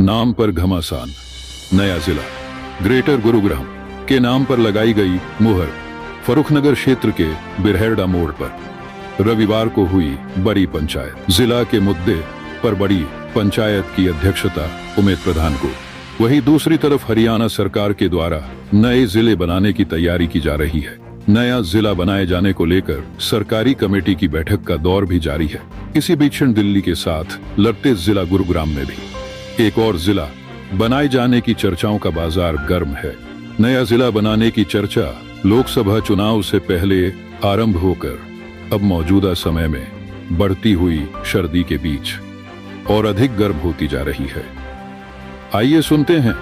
नाम पर घमासान, नया जिला ग्रेटर गुरुग्राम के नाम पर लगाई गई मुहर फरुखनगर क्षेत्र के बिरहेड़ा मोड़ पर रविवार को हुई बड़ी पंचायत। जिला के मुद्दे पर बड़ी पंचायत की अध्यक्षता उमेद प्रधान को। वहीं दूसरी तरफ हरियाणा सरकार के द्वारा नए जिले बनाने की तैयारी की जा रही है। नया जिला बनाए जाने को लेकर सरकारी कमेटी की बैठक का दौर भी जारी है। इसी बीच दिल्ली के साथ लगते जिला गुरुग्राम में भी एक और जिला बनाए जाने की चर्चाओं का बाजार गर्म है। नया जिला बनाने की चर्चा लोकसभा चुनाव से पहले आरंभ होकर अब मौजूदा समय में बढ़ती हुई सर्दी के बीच और अधिक गर्म होती जा रही है। आइए सुनते हैं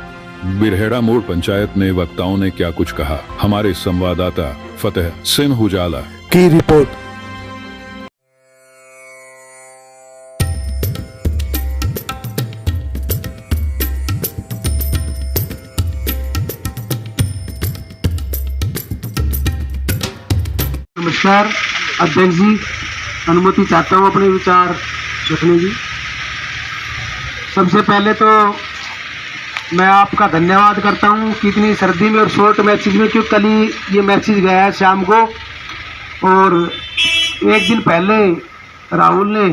बिरहेड़ा मोड़ पंचायत ने वक्ताओं ने क्या कुछ कहा। हमारे संवाददाता फतेह सिंह उजाला की रिपोर्ट। नमस्कार अध्यक्ष जी, अनुमति चाहता हूँ अपने विचार रखने की। सबसे पहले तो मैं आपका धन्यवाद करता हूँ कि इतनी सर्दी में और शॉर्ट मैसेज में, क्योंकि कल ही ये मैसेज गया है शाम को और एक दिन पहले राहुल ने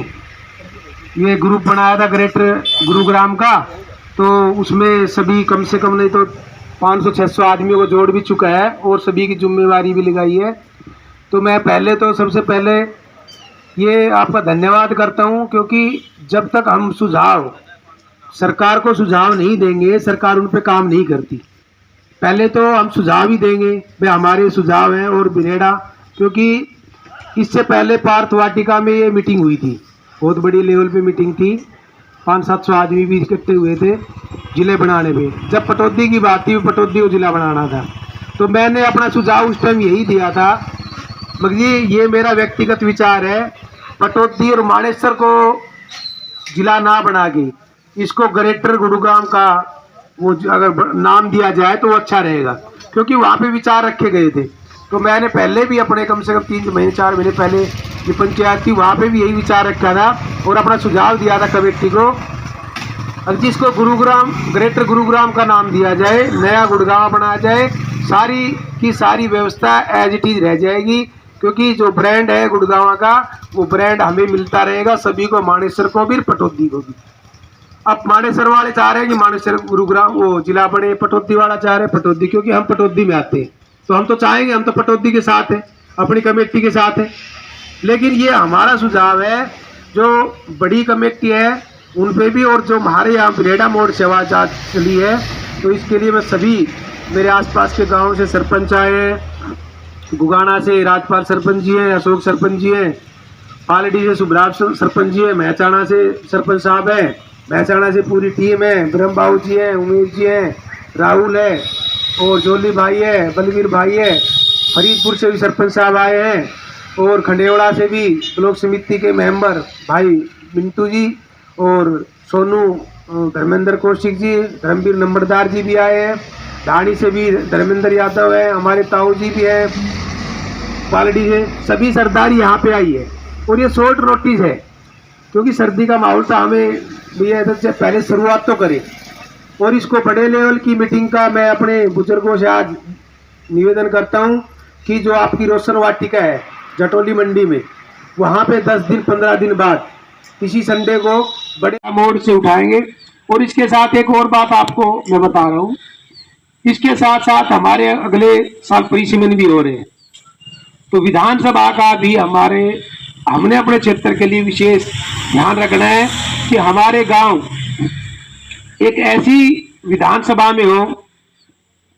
ये ग्रुप बनाया था ग्रेटर गुरुग्राम का, तो उसमें सभी कम से कम नहीं तो 500-600 आदमियों को जोड़ भी चुका है और सभी की जिम्मेवारी भी लगाई है। तो मैं पहले तो सबसे पहले ये आपका धन्यवाद करता हूँ, क्योंकि जब तक हम सुझाव सरकार को सुझाव नहीं देंगे, सरकार उन पे काम नहीं करती। पहले तो हम सुझाव ही देंगे, भाई हमारे सुझाव हैं। और बिरहेड़ा, क्योंकि इससे पहले पार्थ वाटिका में ये मीटिंग हुई थी, बहुत बड़ी लेवल पे मीटिंग थी, 500-700 आदमी भी इकट्ठे हुए थे जिले बनाने पे। जब पटौदी की बात थी, पटौदी को जिला बनाना था, तो मैंने अपना सुझाव उस टाइम यही दिया था। मगर ये मेरा व्यक्तिगत विचार है, पटौदी और मानेसर को जिला ना बना के इसको ग्रेटर गुरुग्राम का वो अगर नाम दिया जाए तो वो अच्छा रहेगा, क्योंकि वहाँ पे विचार रखे गए थे। तो मैंने पहले भी अपने कम से कम 3-4 महीने पहले जो पंचायत थी वहाँ पे भी यही विचार रखा था और अपना सुझाव दिया था कमेटी को, जिसको गुरुग्राम ग्रेटर गुरुग्राम का नाम दिया जाए, नया गुड़गांव बनाया जाए, सारी की सारी व्यवस्था एज इट इज रह जाएगी। क्योंकि जो ब्रांड है गुड़गांव का, वो ब्रांड हमें मिलता रहेगा, सभी को, मानेसर को भी, पटौदी को भी। अब मानेसर वाले चाह रहे हैं कि मानेसर गुरुग्राम वो जिला बने, पटौदी वाला चाह रहे हैं पटौदी, क्योंकि हम पटौदी में आते हैं, तो हम तो चाहेंगे, हम तो पटौदी के साथ हैं, अपनी कमेटी के साथ हैं। लेकिन ये हमारा सुझाव है, जो बड़ी कमेटी है उन पे भी, और जो हमारे यहाँ बिरहेड़ा मोड़ से आवाज चली है, तो इसके लिए मैं सभी मेरे आसपास के गाँव से सरपंच आए हैं, गुगाना से राजपाल सरपंच जी हैं, अशोक सरपंच जी हैं, पालड़ी से सुभराज सरपंच जी हैं, महचाना से सरपंच साहब हैं, महचाना से पूरी टीम है, ब्रह्म बाबू जी हैं, उमेश जी हैं, राहुल है और जोली भाई है, बलवीर भाई है, फरीदपुर से भी सरपंच साहब आए हैं, और खंडेवड़ा से भी ब्लॉक समिति के मेंबर भाई मिंटू जी और सोनू धर्मेंद्र कौशिक जी, धर्मवीर नंबरदार जी भी आए हैं, धानी से भी धर्मेंद्र यादव है, हमारे ताऊ जी भी है, पालड़ी से सभी सरदारी यहाँ पे आई है। और ये शॉर्ट नोटिस है, क्योंकि सर्दी का माहौल था, हमें भैया से पहले शुरुआत तो करें। और इसको बड़े लेवल की मीटिंग का मैं अपने बुजुर्गों से आज निवेदन करता हूँ कि जो आपकी रोशन वाटिका है जटोली मंडी में, वहाँ पे 10 दिन 15 दिन बाद इसी संडे को बड़े मोड़ से उठाएंगे। और इसके साथ एक और बात आपको मैं बता रहा हूँ, इसके साथ साथ हमारे अगले साल परिसीमन भी हो रहे हैं, तो विधानसभा का भी हमने अपने क्षेत्र के लिए विशेष ध्यान रखना है कि हमारे गांव एक ऐसी विधानसभा में हो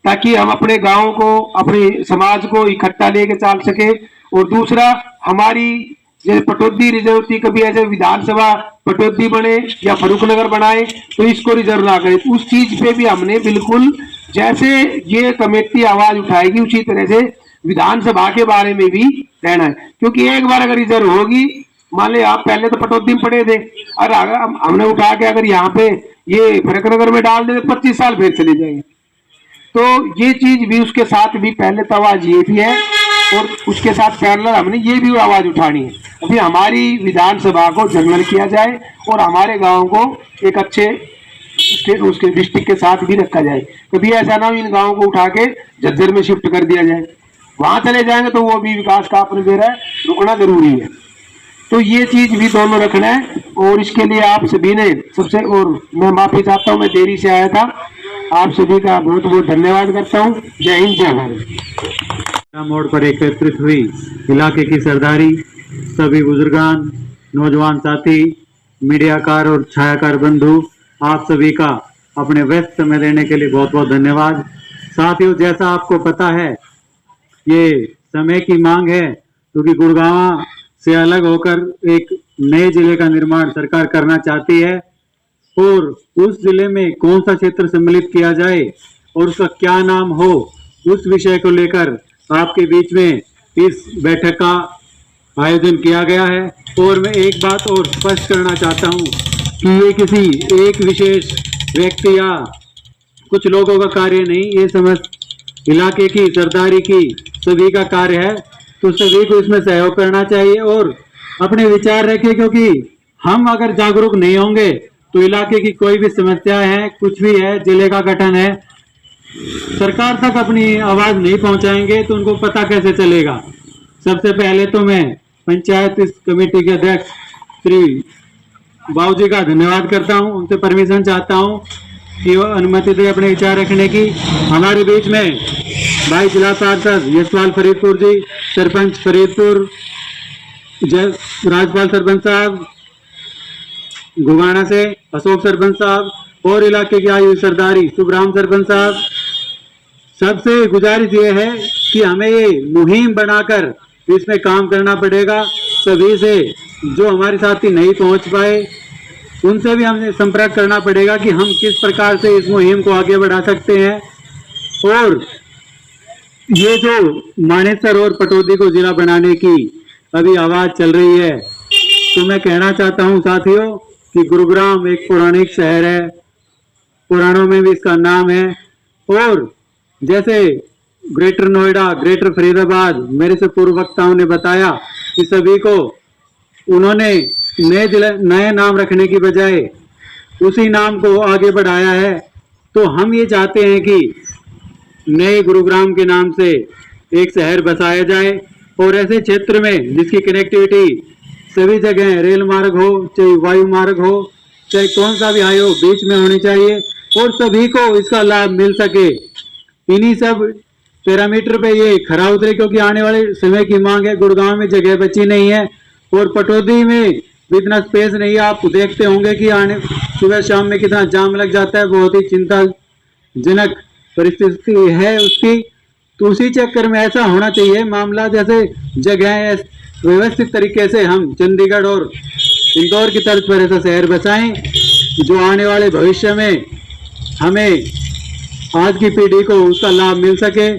ताकि हम अपने गांव को, अपने समाज को इकट्ठा लेके चल सके। और दूसरा, हमारी जैसे पटौदी रिजर्व थी, कभी ऐसे विधानसभा पटौदी बने या फरुखनगर बनाए तो इसको रिजर्व ना करें। उस चीज पे भी हमने बिल्कुल, जैसे ये कमेटी आवाज उठाएगी उसी तरह से विधानसभा के बारे में भी रहना है। क्योंकि एक बार अगर रिजर्व होगी, मान ले आप पहले तो पटौदी में पड़े थे, और हमने उठा के अगर यहाँ पे ये फरुखनगर में डाल दे 25 साल फिर चले जाएंगे। तो ये चीज भी, उसके साथ भी पहले तो आवाज ये भी है और उसके साथ पैरेलल हमने ये भी आवाज उठानी है। अभी हमारी विधानसभा को जनरल किया जाए और हमारे गांव को एक अच्छे उसके डिस्ट्रिक्ट के साथ भी रखा जाए। कभी ऐसा ना हो इन गाँव को उठा के झज्जर में शिफ्ट कर दिया जाए, वहां चले जाएंगे तो वो भी विकास का अपने दे रहा है, रुकना जरूरी है। तो ये चीज भी दोनों रखना है। और इसके लिए आप सभी ने सबसे, और मैं माफी चाहता हूँ मैं देरी से आया था, आप सभी का बहुत बहुत धन्यवाद करता हूँ। जय हिंद जय भारत। मोड़ पर एकत्रित हुई इलाके की सरदारी, सभी बुजुर्गान, नौजवान साथी, मीडियाकार और छायाकार बंधु, आप सभी का अपने व्यस्त समय देने के लिए बहुत बहुत धन्यवाद। साथियों, जैसा आपको पता है ये समय की मांग है, क्योंकि गुड़गांव से अलग होकर एक नए जिले का निर्माण सरकार करना चाहती है, और उस जिले में कौन सा क्षेत्र सम्मिलित किया जाए और उसका क्या नाम हो, उस विषय को लेकर आपके बीच में इस बैठक का आयोजन किया गया है। और मैं एक बात और स्पष्ट करना चाहता हूं कि ये किसी एक विशेष व्यक्ति या कुछ लोगों का कार्य नहीं, ये समस्त इलाके की सरदारी की सभी का कार्य है। तो सभी को इसमें सहयोग करना चाहिए और अपने विचार रखें, क्योंकि हम अगर जागरूक नहीं होंगे तो इलाके की कोई भी समस्या है, कुछ भी है, जिले का गठन है, सरकार तक अपनी आवाज नहीं पहुंचाएंगे तो उनको पता कैसे चलेगा। सबसे पहले तो मैं पंचायत इस कमेटी के अध्यक्ष श्री बाबूजी का धन्यवाद करता हूं, उनसे परमिशन चाहता हूं कि वो अनुमति दे अपने विचार रखने की। हमारे बीच में भाई जिला पार्षद यशपाल फरीदपुर जी, सरपंच फरीदपुर, राजपाल सरपंच साहब घुगाना से, अशोक सरपंच साहब और इलाके की आयु सरदारी सुब्राम सरपंच साहब, सबसे गुजारिश ये है कि हमें ये मुहिम बनाकर इसमें काम करना पड़ेगा। सभी से जो हमारे साथी नहीं पहुंच पाए उनसे भी हमें संपर्क करना पड़ेगा कि हम किस प्रकार से इस मुहिम को आगे बढ़ा सकते हैं। और ये जो मानेसर और पटौदी को जिला बनाने की अभी आवाज चल रही है, तो मैं कहना चाहता हूं साथियों कि गुरुग्राम एक पौराणिक शहर है, पुराणों में भी इसका नाम है। और जैसे ग्रेटर नोएडा, ग्रेटर फरीदाबाद, मेरे से पूर्व वक्ताओं ने बताया कि सभी को उन्होंने नए नाम रखने की बजाय उसी नाम को आगे बढ़ाया है। तो हम ये चाहते हैं कि नए गुरुग्राम के नाम से एक शहर बसाया जाए, और ऐसे क्षेत्र में जिसकी कनेक्टिविटी सभी जगह, रेल मार्ग हो, चाहे वायु मार्ग हो, चाहे कौन सा भी आय हो, बीच में होनी चाहिए और सभी को इसका लाभ मिल सके। इन्हीं सब पैरामीटर पे ये खरा उतरे, क्योंकि आने वाले समय की मांग है। गुड़गांव में जगह बची नहीं है और पटौदी में भी इतना स्पेस नहीं है। आप देखते होंगे कि आने सुबह शाम में कितना जाम लग जाता है, बहुत ही चिंताजनक परिस्थिति है उसकी। तो उसी चक्कर में ऐसा होना चाहिए मामला, जैसे जगह व्यवस्थित तरीके से हम चंडीगढ़ और इंदौर की तर्ज पर ऐसा शहर बसाएं जो आने वाले भविष्य में हमें आज की पीढ़ी को उसका लाभ मिल सके।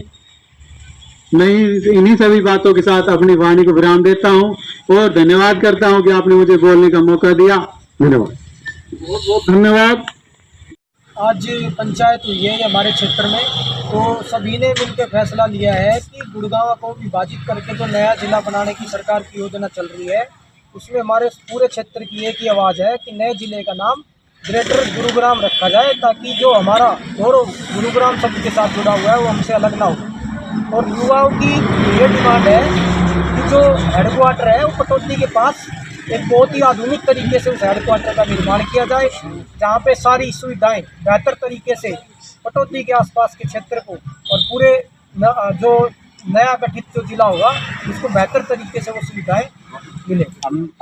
नहीं, इन्हीं सभी बातों के साथ अपनी वाणी को विराम देता हूं और धन्यवाद करता हूं कि आपने मुझे बोलने का मौका दिया। धन्यवाद, बहुत बहुत धन्यवाद। आज पंचायत हुई है हमारे क्षेत्र में, तो सभी ने मिलकर फैसला लिया है कि गुड़गांव को विभाजित करके जो नया जिला बनाने की सरकार की योजना चल रही है, उसमें हमारे पूरे क्षेत्र की एक ही आवाज़ है कि नए जिले का नाम ग्रेटर गुरुग्राम रखा जाए, ताकि जो हमारा गौरव गुरुग्राम शब्द के साथ जुड़ा हुआ है वो हमसे अलग ना हो। और युवाओं की ये डिमांड है कि जो हेडक्वार्टर है वो पटौदी के पास एक बहुत ही आधुनिक तरीके से उस हेडक्वार्टर का निर्माण किया जाए, जहाँ पे सारी सुविधाएं बेहतर तरीके से पटौदी के आसपास के क्षेत्र को और पूरे जो नया गठित जो जिला होगा उसको बेहतर तरीके से वो सुविधाएं मिले।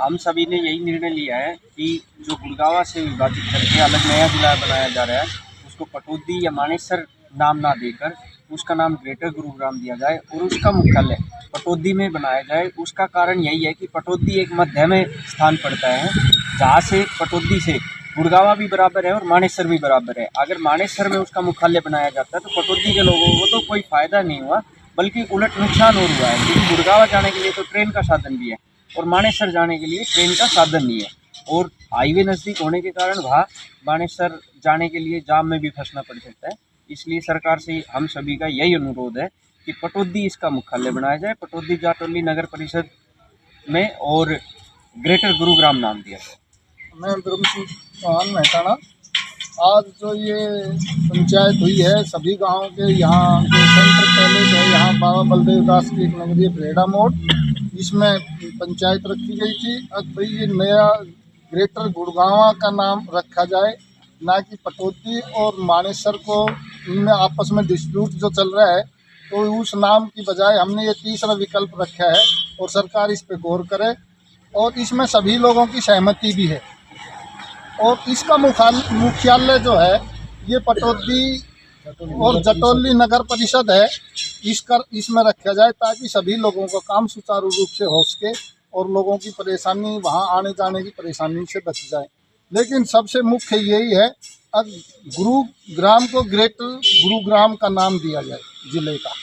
हम सभी ने यही निर्णय लिया है कि जो गुड़गांव से विभाजित करके अलग नया जिला बनाया जा रहा है, उसको पटौदी या मानेसर नाम ना देकर उसका नाम ग्रेटर गुरुग्राम दिया जाए और उसका मुख्यालय पटौदी में बनाया जाए। उसका कारण यही है कि पटौदी एक मध्य में स्थान पड़ता है, जहाँ से पटौदी से गुड़गांव भी बराबर है और मानेसर भी बराबर है। अगर मानेसर में उसका मुख्यालय बनाया जाता है तो पटौदी के लोगों को तो कोई फ़ायदा नहीं हुआ, बल्कि उलट नुकसान हो रहा है, क्योंकि गुड़गांव जाने के लिए तो ट्रेन का साधन भी है और मानेसर जाने के लिए ट्रेन का साधन नहीं है, और हाईवे नज़दीक होने के कारण वहाँ मानेसर जाने के लिए जाम में भी फंसना पड़ सकता है। इसलिए सरकार से हम सभी का यही अनुरोध है कि पटौदी इसका मुख्यालय बनाया जाए, पटौदी जाटौली नगर परिषद में, और ग्रेटर गुरुग्राम नाम दिया जाए। मैं ब्रह्म सिंह चौहान मेहताना, आज जो ये पंचायत हुई है सभी गांव के, यहाँ जो सेंटर पहले जो है यहाँ बाबा बलदेव दास की एक नगरीय बेरड़ा मोड़, इसमें पंचायत रखी गई थी। अब भाई ये नया ग्रेटर गुड़गांव का नाम रखा जाए, ना कि पटौदी और मानेसर को, इनमें आपस में डिस्प्यूट जो चल रहा है, तो उस नाम की बजाय हमने ये तीसरा विकल्प रखा है और सरकार इस पे गौर करे और इसमें सभी लोगों की सहमति भी है। और इसका मुख्यालय जो है ये पटौदी और जटोली नगर परिषद है, इसमें रखा जाए ताकि सभी लोगों का काम सुचारू रूप से हो सके और लोगों की परेशानी, वहाँ आने जाने की परेशानी से बच जाए। लेकिन सबसे मुख्य यही है अब गुरुग्राम को ग्रेटर गुरुग्राम का नाम दिया जाए जिले का।